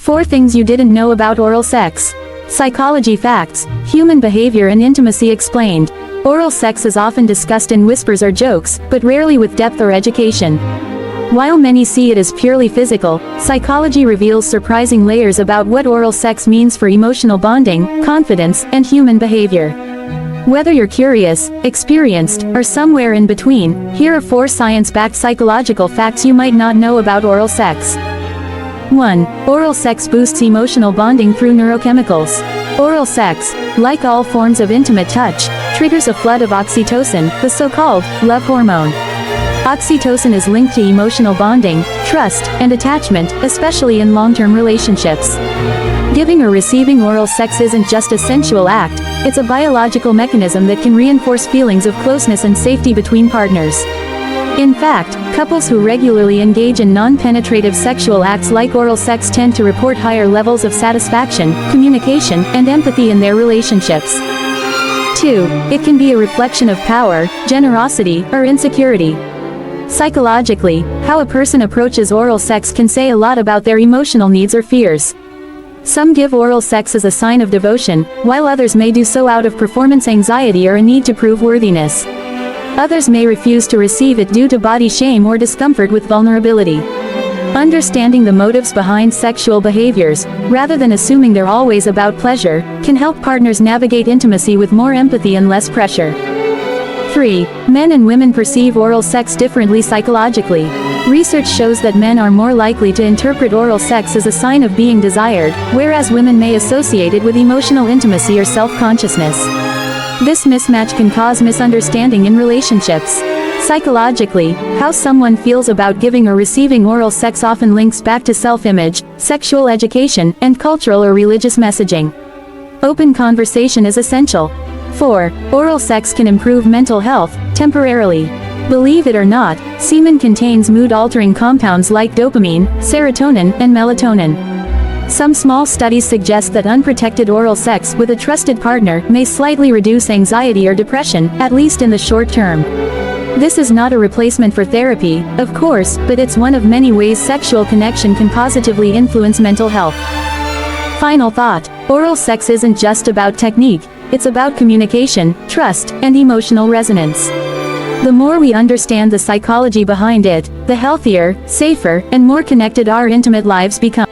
4 things you didn't know about oral sex. Psychology facts, human behavior and intimacy explained. Oral sex is often discussed in whispers or jokes, but rarely with depth or education. While many see it as purely physical, psychology reveals surprising layers about what oral sex means for emotional bonding, confidence, and human behavior. Whether you're curious, experienced, or somewhere in between, here are 4 science-backed psychological facts you might not know about oral sex. 1. Oral sex boosts emotional bonding through neurochemicals. Oral sex, like all forms of intimate touch, triggers a flood of oxytocin, the so-called love hormone. Oxytocin is linked to emotional bonding, trust, and attachment, especially in long-term relationships. Giving or receiving oral sex isn't just a sensual act, it's a biological mechanism that can reinforce feelings of closeness and safety between partners. In fact, couples who regularly engage in non-penetrative sexual acts like oral sex tend to report higher levels of satisfaction, communication, and empathy in their relationships. 2. It can be a reflection of power, generosity, or insecurity. Psychologically, how a person approaches oral sex can say a lot about their emotional needs or fears. Some give oral sex as a sign of devotion, while others may do so out of performance anxiety or a need to prove worthiness. Others may refuse to receive it due to body shame or discomfort with vulnerability. Understanding the motives behind sexual behaviors, rather than assuming they're always about pleasure, can help partners navigate intimacy with more empathy and less pressure. 3. Men and women perceive oral sex differently psychologically. Research shows that men are more likely to interpret oral sex as a sign of being desired, whereas women may associate it with emotional intimacy or self-consciousness. This mismatch can cause misunderstanding in relationships. Psychologically, how someone feels about giving or receiving oral sex often links back to self-image, sexual education, and cultural or religious messaging. Open conversation is essential. 4. Oral sex can improve mental health, temporarily. Believe it or not, semen contains mood-altering compounds like dopamine, serotonin, and melatonin. Some small studies suggest that unprotected oral sex with a trusted partner may slightly reduce anxiety or depression, at least in the short term. This is not a replacement for therapy, of course, but it's one of many ways sexual connection can positively influence mental health. Final thought, oral sex isn't just about technique, it's about communication, trust, and emotional resonance. The more we understand the psychology behind it, the healthier, safer, and more connected our intimate lives become.